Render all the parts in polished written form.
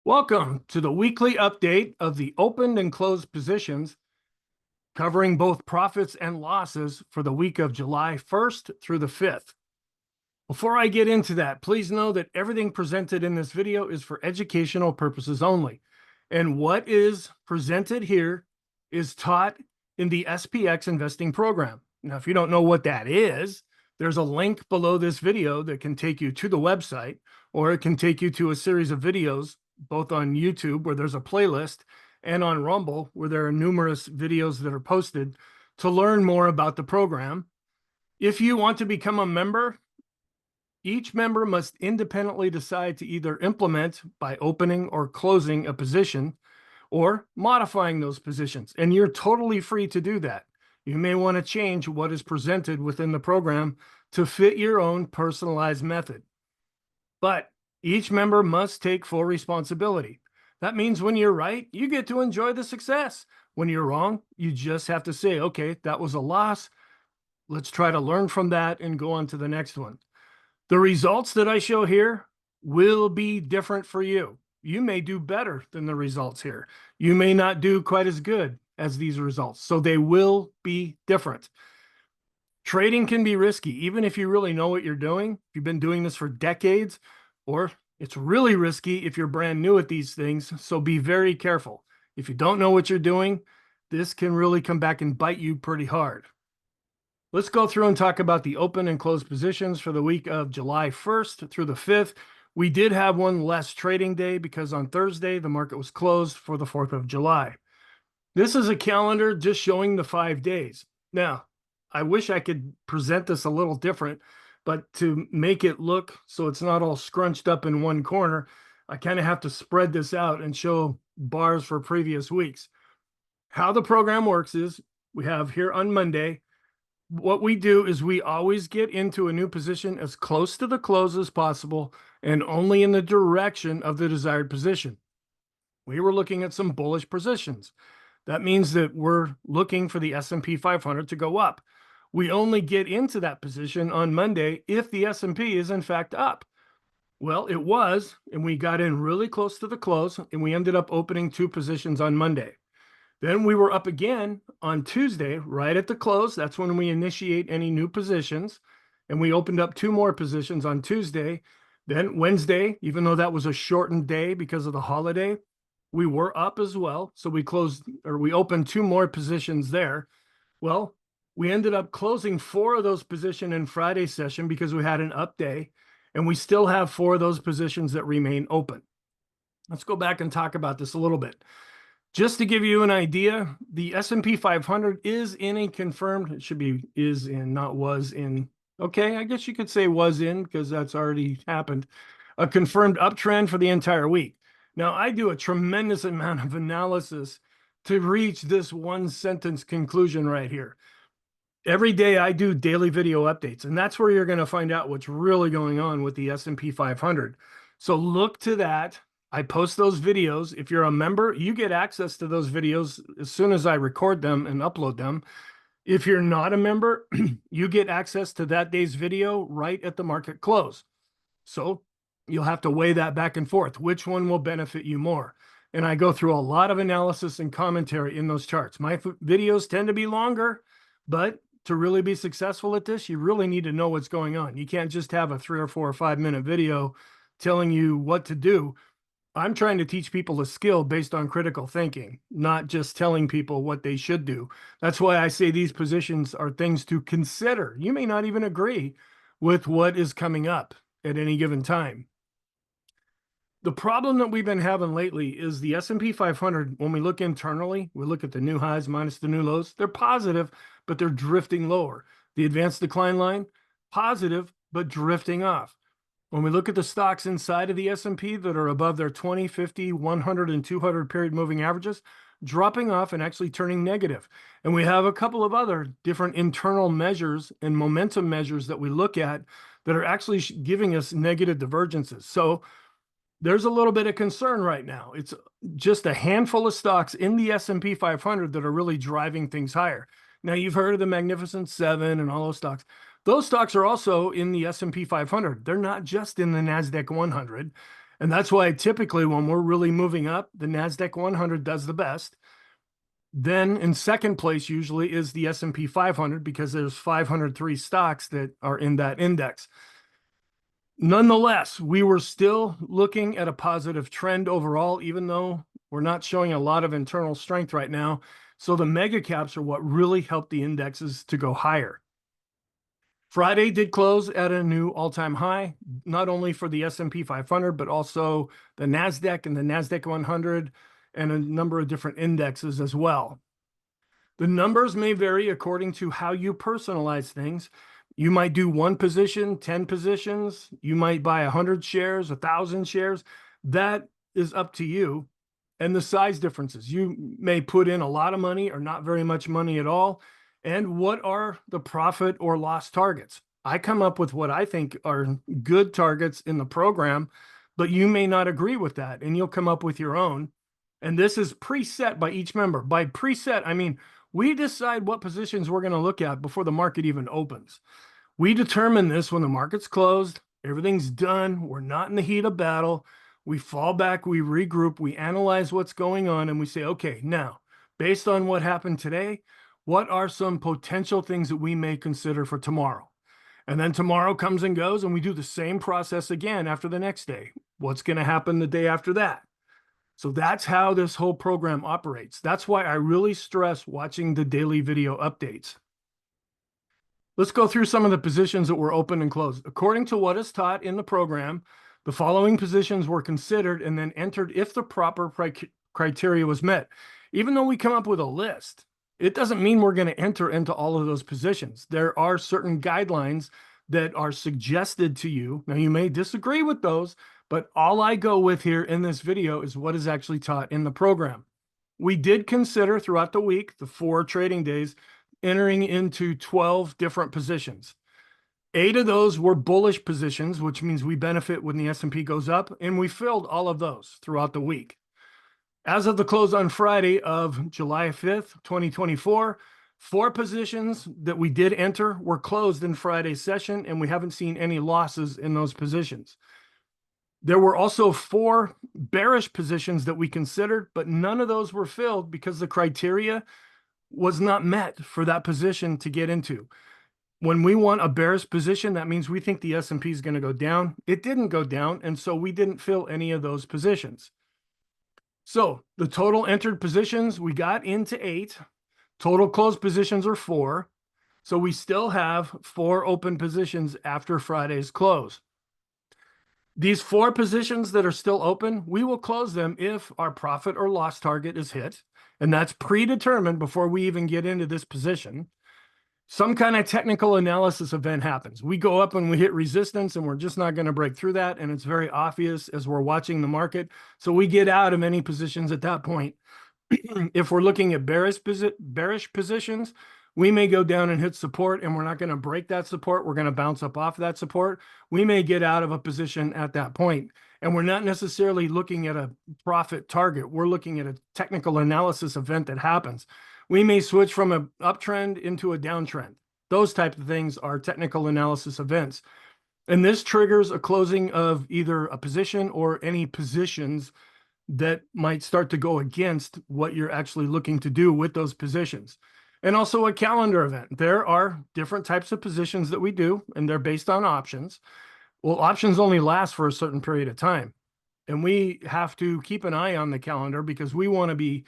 Welcome to the weekly update of the opened and closed positions, covering both profits and losses for the week of July 1st through the 5th. Before I get into that, please know that everything presented in this video is for educational purposes only. And what is presented here is taught in the SPX Investing Program. Now, if you don't know what that is, there's a link below this video that can take you to the website, or it can take you to a series of videos, both on YouTube, where there's a playlist, and on Rumble, where there are numerous videos that are posted to learn more about the program. If you want to become a member, each member must independently decide to either implement by opening or closing a position or modifying those positions. And you're totally free to do that. You may want to change what is presented within the program to fit your own personalized method. But each member must take full responsibility. That means when you're right, you get to enjoy the success. When you're wrong, you just have to say, okay, that was a loss. Let's try to learn from that and go on to the next one. The results that I show here will be different for you. You may do better than the results here. You may not do quite as good as these results. So they will be different. Trading can be risky, even if you really know what you're doing. If you've been doing this for decades, or it's really risky if you're brand new at these things. So be very careful. If you don't know what you're doing, this can really come back and bite you pretty hard. Let's go through and talk about the open and closed positions for the week of July 1st through the 5th. We did have one less trading day because on Thursday, the market was closed for the 4th of July. This is a calendar just showing the 5 days. Now, I wish I could present this a little different, but to make it look so it's not all scrunched up in one corner, I kind of have to spread this out and show bars for previous weeks. How the program works is we have here on Monday, what we do is we always get into a new position as close to the close as possible and only in the direction of the desired position. We were looking at some bullish positions. That means that we're looking for the S&P 500 to go up. We only get into that position on Monday if the S&P is in fact up. Well, it was, and we got in really close to the close, and we ended up opening 2 positions on Monday. Then we were up again on Tuesday, right at the close. That's when we initiate any new positions. And we opened up 2 more positions on Tuesday. Then Wednesday, even though that was a shortened day because of the holiday, we were up as well. So we opened 2 more positions there. Well, we ended up closing 4 of those positions in Friday's session because we had an up day. And we still have 4 of those positions that remain open. Let's go back and talk about this a little bit. Just to give you an idea, the S&P 500 is in a confirmed, it should be is in, not was in. Okay, I guess you could say was in because that's already happened. A confirmed uptrend for the entire week. Now, I do a tremendous amount of analysis to reach this one sentence conclusion right here. Every day I do daily video updates, and that's where you're going to find out what's really going on with the S&P 500. So look to that. I post those videos. If you're a member, you get access to those videos as soon as I record them and upload them. If you're not a member, you get access to that day's video right at the market close. So you'll have to weigh that back and forth. Which one will benefit you more? And I go through a lot of analysis and commentary in those charts. My videos tend to be longer, but to really be successful at this, you really need to know what's going on. You can't just have a 3 or 4 or 5 minute video telling you what to do. I'm trying to teach people a skill based on critical thinking, not just telling people what they should do. That's why I say these positions are things to consider. You may not even agree with what is coming up at any given time. The problem that we've been having lately is the S&P 500, when we look internally, we look at the new highs minus the new lows, they're positive, but they're drifting lower. The advanced decline line, positive, but drifting off. When we look at the stocks inside of the S&P that are above their 20, 50, 100, and 200 period moving averages, dropping off and actually turning negative. And we have a couple of other different internal measures and momentum measures that we look at that are actually giving us negative divergences. So there's a little bit of concern right now. It's just a handful of stocks in the S&P 500 that are really driving things higher. Now, you've heard of the Magnificent Seven and all those stocks. Those stocks are also in the S&P 500. They're not just in the NASDAQ 100. And that's why typically when we're really moving up, the NASDAQ 100 does the best. Then in second place usually is the S&P 500 because there's 503 stocks that are in that index. Nonetheless, we were still looking at a positive trend overall, even though we're not showing a lot of internal strength right now. So the mega caps are what really helped the indexes to go higher. Friday did close at a new all-time high, not only for the S&P 500, but also the NASDAQ and the NASDAQ 100 and a number of different indexes as well. The numbers may vary according to how you personalize things. You might do one position, 10 positions. You might buy 100 shares, 1,000 shares. That is up to you. And the size differences. You may put in a lot of money or not very much money at all. And what are the profit or loss targets? I come up with what I think are good targets in the program, but you may not agree with that, and you'll come up with your own. And this is preset by each member. By preset, I mean, we decide what positions we're going to look at before the market even opens. We determine this when the market's closed, everything's done, we're not in the heat of battle. We fall back, we regroup, we analyze what's going on, and we say, okay, now, based on what happened today, what are some potential things that we may consider for tomorrow? And then tomorrow comes and goes, and we do the same process again after the next day. What's going to happen the day after that? So that's how this whole program operates. That's why I really stress watching the daily video updates. Let's go through some of the positions that were open and closed. According to what is taught in the program, the following positions were considered and then entered if the proper criteria was met. Even though we come up with a list, it doesn't mean we're going to enter into all of those positions. There are certain guidelines that are suggested to you. Now, you may disagree with those, but all I go with here in this video is what is actually taught in the program. We did consider throughout the week, the 4 trading days, entering into 12 different positions. 8 of those were bullish positions, which means we benefit when the S&P goes up, and we filled all of those throughout the week. As of the close on Friday of July 5th, 2024, 4 positions that we did enter were closed in Friday's session, and we haven't seen any losses in those positions. There were also 4 bearish positions that we considered, but none of those were filled because the criteria was not met for that position to get into. When we want a bearish position, that means we think the S&P is going to go down. It didn't go down, and so we didn't fill any of those positions. So the total entered positions, we got into 8. Total closed positions are 4. So we still have 4 open positions after Friday's close. These 4 positions that are still open, we will close them if our profit or loss target is hit. And that's predetermined before we even get into this position. Some kind of technical analysis event happens. We go up and we hit resistance and we're just not going to break through that. And it's very obvious as we're watching the market. So we get out of any positions at that point. If we're looking at bearish positions, we may go down and hit support and we're not going to break that support. We're going to bounce up off that support. We may get out of a position at that point. And we're not necessarily looking at a profit target. We're looking at a technical analysis event that happens. We may switch from an uptrend into a downtrend. Those types of things are technical analysis events. And this triggers a closing of either a position or any positions that might start to go against what you're actually looking to do with those positions. And also a calendar event. There are different types of positions that we do, and they're based on options. Well, options only last for a certain period of time. And we have to keep an eye on the calendar because we want to be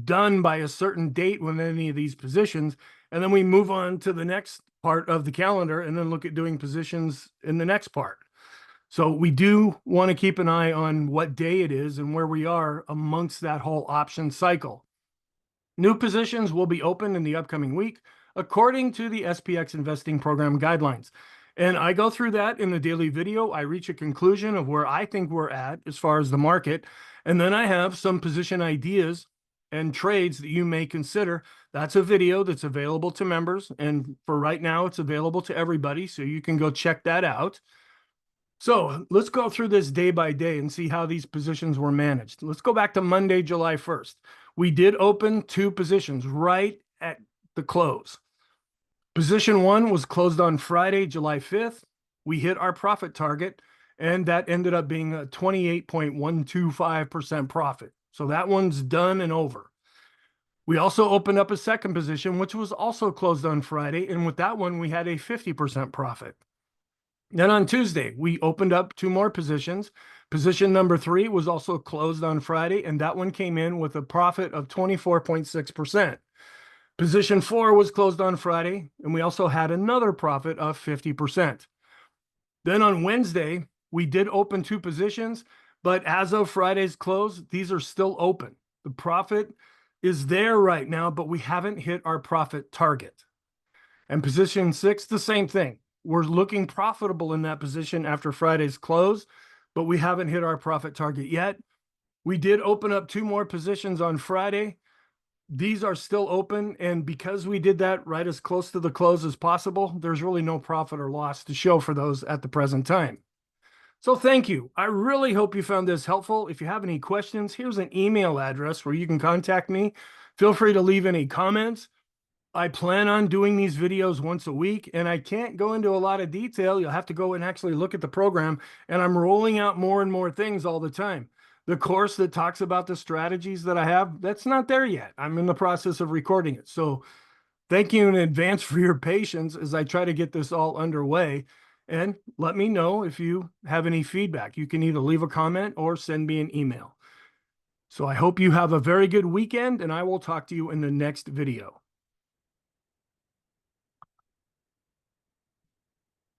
done by a certain date with any of these positions. And then we move on to the next part of the calendar and then look at doing positions in the next part. So we do want to keep an eye on what day it is and where we are amongst that whole option cycle. New positions will be open in the upcoming week according to the SPX Investing Program guidelines. And I go through that in the daily video. I reach a conclusion of where I think we're at as far as the market. And then I have some position ideas and trades that you may consider. That's a video that's available to members. And for right now, it's available to everybody. So you can go check that out. So let's go through this day by day and see how these positions were managed. Let's go back to Monday, July 1st. We did open 2 positions right at the close. Position 1 was closed on Friday, July 5th. We hit our profit target and that ended up being a 28.125% profit. So that one's done and over. We also opened up a second position, which was also closed on Friday. And with that one, we had a 50% profit. Then on Tuesday, we opened up two more positions. Position number 3 was also closed on Friday, and that one came in with a profit of 24.6%. Position 4 was closed on Friday, and we also had another profit of 50%. Then on Wednesday, we did open two positions, but as of Friday's close, these are still open. The profit is there right now, but we haven't hit our profit target. And position 6, the same thing. We're looking profitable in that position after Friday's close, but we haven't hit our profit target yet. We did open up two more positions on Friday. These are still open, and because we did that right as close to the close as possible, there's really no profit or loss to show for those at the present time. So thank you. I really hope you found this helpful. If you have any questions, here's an email address where you can contact me. Feel free to leave any comments. I plan on doing these videos once a week, and I can't go into a lot of detail. You'll have to go and actually look at the program, and I'm rolling out more and more things all the time. The course that talks about the strategies that I have, that's not there yet. I'm in the process of recording it. So thank you in advance for your patience as I try to get this all underway. And let me know if you have any feedback. You can either leave a comment or send me an email. So I hope you have a very good weekend, and I will talk to you in the next video.